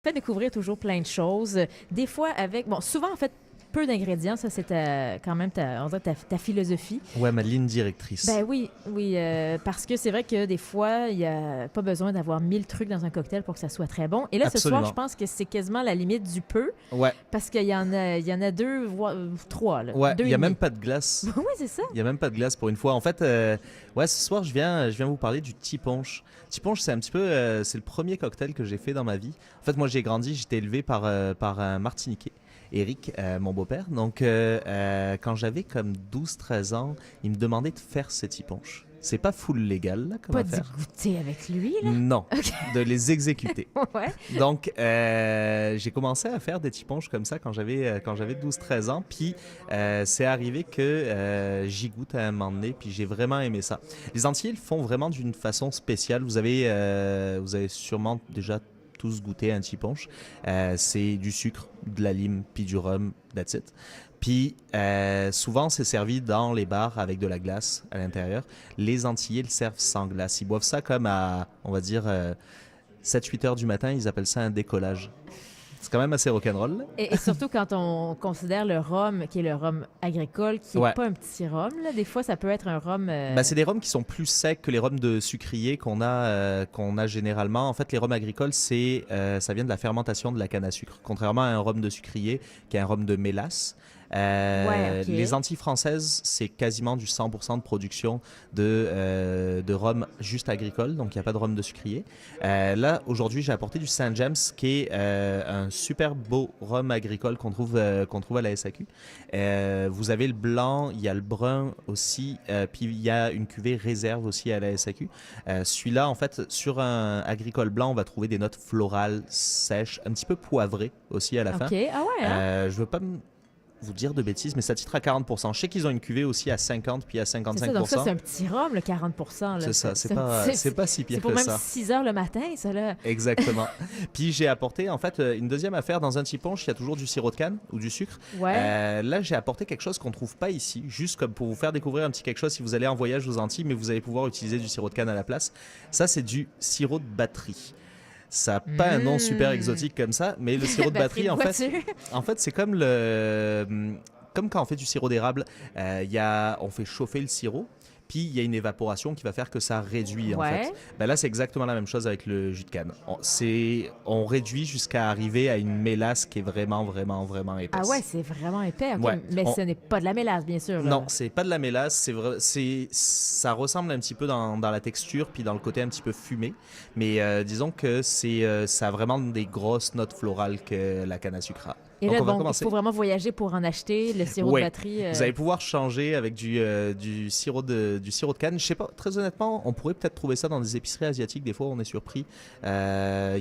fait découvrir toujours plein de choses. Des fois avec, bon, souvent en fait, peu d'ingrédients, ça c'est quand même on dirait ta philosophie. Ouais, ma ligne directrice. Ben oui, oui, parce que c'est vrai que des fois, il n'y a pas besoin d'avoir 1000 trucs dans un cocktail pour que ça soit très bon. Et là, ce soir, Absolument. je pense que c'est quasiment la limite du peu, Ouais, parce qu'il y en a deux, voire trois, là. ouais, Deux il et y a demi. même pas de glace. Oui, c'est ça. Il y a même pas de glace pour une fois. En fait, ouais, ce soir, je viens vous parler du Tiponche. Tiponche, c'est un petit peu, c'est le premier cocktail que j'ai fait dans ma vie. En fait, moi, j'ai grandi, j'étais élevé par un Martiniquais. Eric, mon beau-père. Donc, quand j'avais comme 12-13 ans, il me demandait de faire ces tiponches. C'est pas full légal, là, comme Pas d'y affaire. goûter avec lui, là. Non, de les exécuter. Ouais. Donc, j'ai commencé à faire des tiponches comme ça quand j'avais 12-13 ans. Puis, c'est arrivé que j'y goûte à un moment donné. Puis, j'ai vraiment aimé ça. Les Antillais le font vraiment d'une façon spéciale. Vous avez sûrement déjà tous goûté un tiponche. C'est du sucre, de la lime, puis du rhum, that's it. Puis souvent, c'est servi dans les bars avec de la glace à l'intérieur. Les Antillais le servent sans glace. Ils boivent ça comme à, on va dire, 7-8 heures du matin. Ils appellent ça un décollage. C'est quand même assez rock'n'roll, là. Et surtout quand on considère le rhum, qui est le rhum agricole, qui n'est Ouais. pas un petit rhum, là. Des fois, ça peut être un rhum... Bah, c'est des rhums qui sont plus secs que les rhums de sucrier qu'on a généralement. En fait, les rhums agricoles, ça vient de la fermentation de la canne à sucre. Contrairement à un rhum de sucrier, qui est un rhum de mélasse. Ouais, ok. Les Antilles françaises, c'est quasiment du 100% de production de rhum juste agricole, donc il n'y a pas de rhum de sucrier. Là, aujourd'hui, j'ai apporté du Saint James, qui est un super beau rhum agricole qu'on trouve à la SAQ. Vous avez le blanc, il y a le brun aussi, puis il y a une cuvée réserve aussi à la SAQ. Celui-là, en fait, sur un agricole blanc, on va trouver des notes florales, sèches, un petit peu poivrées aussi à la fin. OK. Ah ouais, hein? Je veux pas vous dire de bêtises, mais ça titre à 40%. Je sais qu'ils ont une cuvée aussi à 50 puis à C'est 55%. ça, donc ça, c'est un petit rhum, le 40%. Là. C'est ça, c'est un pas, petit- c'est pas si C'est pire pour que même ça. 6 heures le matin, ça, là. Exactement. Puis j'ai apporté en fait une deuxième affaire dans un tiponche, il y a toujours du sirop de canne ou du sucre. Ouais. Là, j'ai apporté quelque chose qu'on trouve pas ici, juste comme pour vous faire découvrir un petit quelque chose si vous allez en voyage aux Antilles, mais vous allez pouvoir utiliser du sirop de canne à la place. Ça, c'est du sirop de batterie. Ça n'a pas un nom super exotique comme ça, mais le sirop de batterie, en fait, c'est comme comme quand on fait du sirop d'érable, on fait chauffer le sirop, puis il y a une évaporation qui va faire que ça réduit en Ouais. fait. Ben là, c'est exactement la même chose avec le jus de canne. On réduit jusqu'à arriver à une mélasse qui est vraiment, vraiment, vraiment épaisse. Ah ouais, c'est vraiment épais. OK. Ouais. Mais ce n'est pas de la mélasse, bien sûr. Là. Non, c'est pas de la mélasse, ça ressemble un petit peu dans la texture puis dans le côté un petit peu fumé, mais disons que ça a vraiment des grosses notes florales que la canne à sucre a. Et Donc là, on va bon, il commencer. faut vraiment voyager pour en acheter le sirop Ouais. de batterie. Vous allez pouvoir changer avec du sirop de canne. Je sais pas, très honnêtement, on pourrait peut-être trouver ça dans des épiceries asiatiques. Des fois, on est surpris. Il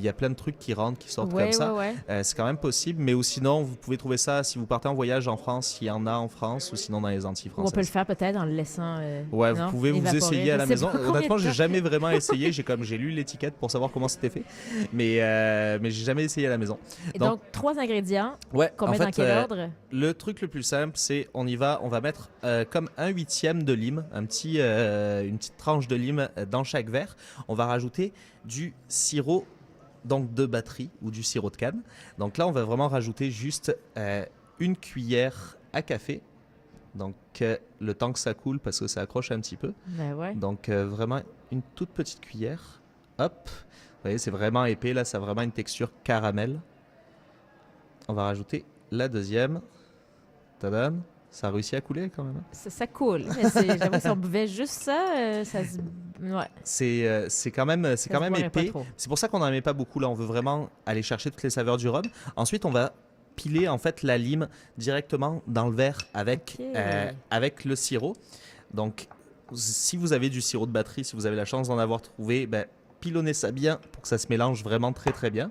y a plein de trucs qui rentrent, qui sortent Ouais, comme ça. ouais, ouais. C'est quand même possible. Mais ou sinon, vous pouvez trouver ça si vous partez en voyage en France. Il y en a en France ou sinon dans les Antilles Ou on peut le françaises. faire peut-être en le laissant. Ouais, non, vous pouvez vous évaporer. essayer à Je la sais maison. pas combien Honnêtement, de j'ai temps. jamais vraiment essayé. J'ai lu l'étiquette pour savoir comment c'était fait, mais j'ai jamais essayé à la maison. Et donc, 3 ingrédients. Ouais, Qu'on en met fait, dans quel ordre? le truc le plus simple, c'est on va mettre comme 1/8 de lime, une petite tranche de lime dans chaque verre. On va rajouter du sirop donc de batterie ou du sirop de canne. Donc là, on va vraiment rajouter juste une cuillère à café. Donc le temps que ça coule parce que ça accroche un petit peu. Ben ouais. Donc vraiment une toute petite cuillère. Hop, vous voyez, c'est vraiment épais là, ça a vraiment une texture caramel. On va rajouter la deuxième. Tadam! Ça a réussi à couler quand même, hein. Ça coule. Mais j'avoue que si on buvait juste ça, ça se. Ouais. C'est quand même se boirait pas épais. trop. C'est pour ça qu'on n'en met pas beaucoup là. On veut vraiment aller chercher toutes les saveurs du rhum. Ensuite, on va piler en fait la lime directement dans le verre avec Ok. avec le sirop. Donc, si vous avez du sirop de batterie, si vous avez la chance d'en avoir trouvé, ben, pilonnez ça bien pour que ça se mélange vraiment très très bien.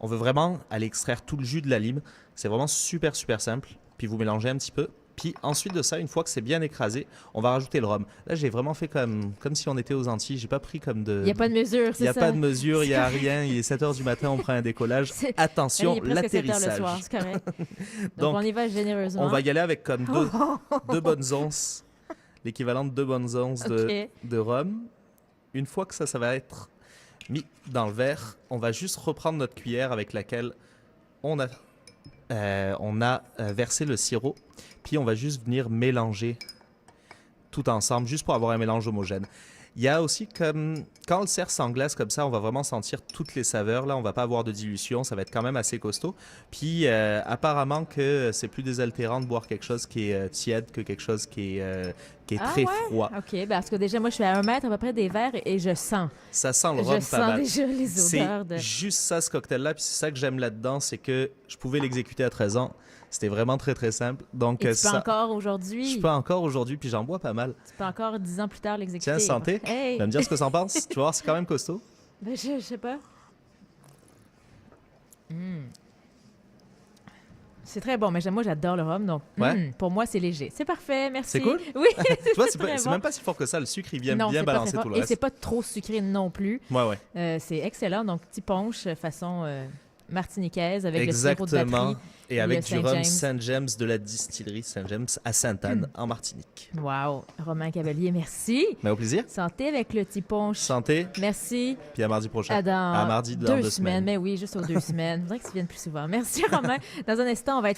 On veut vraiment aller extraire tout le jus de la lime. C'est vraiment super super simple. Puis vous mélangez un petit peu. Puis ensuite de ça, une fois que c'est bien écrasé, on va rajouter le rhum. Là, j'ai vraiment fait comme si on était aux Antilles. J'ai pas pris comme de... Il n'y a pas de mesure, Il c'est n'y a ça? pas de mesure, il n'y a rien. Il est 7 h du matin, on prend un décollage. C'est- Attention, Il est presque 7 heures le l'atterrissage. soir, c'est correct. Donc, Donc, on y va généreusement. on va y aller avec comme deux bonnes onces, l'équivalent de 2 bonnes onces OK. de rhum. Une fois que ça va être mis dans le verre. On va juste reprendre notre cuillère avec laquelle on a versé le sirop. Puis on va juste venir mélanger tout ensemble, juste pour avoir un mélange homogène. Il y a aussi comme quand on le sert sans glace comme ça, on va vraiment sentir toutes les saveurs. Là, on va pas avoir de dilution, ça va être quand même assez costaud. Puis apparemment que c'est plus désaltérant de boire quelque chose qui est tiède que quelque chose qui est Ah très ouais? froid. OK, parce que déjà, moi, je suis à 1 mètre à peu près des verres et je sens. Ça sent le Je rhum pas sens mal. déjà les odeurs de... C'est juste ça, ce cocktail-là. Puis c'est ça que j'aime là-dedans, c'est que je pouvais l'exécuter à 13 ans. C'était vraiment très, très simple. Donc, Et tu peux ça, encore aujourd'hui. je peux encore aujourd'hui, puis j'en bois pas mal. Tu peux encore 10 ans plus tard l'exécuter. Tiens, santé. Hey! Tu vas me dire ce que t'en penses? Tu vas voir, c'est quand même costaud. Ben, je sais pas. Mm. C'est très bon, mais moi, j'adore le rhum, donc Ouais. pour moi, c'est léger. C'est parfait, merci. C'est cool? Oui, Tu vois, c'est très c'est bon. même pas si fort que ça. Le sucre, il vient Non, bien c'est pas balancer très fort. tout le Et reste. c'est pas trop sucré non plus. Ouais, ouais. C'est excellent. Donc, petit punch façon martiniquaise avec le sirop de Exactement. batterie. Et avec le du rhum Saint-James. Saint James de la distillerie Saint James à Sainte-Anne, en Martinique. Wow. Romain Cavalier, merci. Mais au plaisir. Santé avec le petit punch. Santé. Merci. Puis à mardi prochain. Dans À mardi dans 2 semaines. Mais oui, juste aux 2 semaines. Je voudrais que tu viennes plus souvent. Merci, Romain. Dans un instant, on va être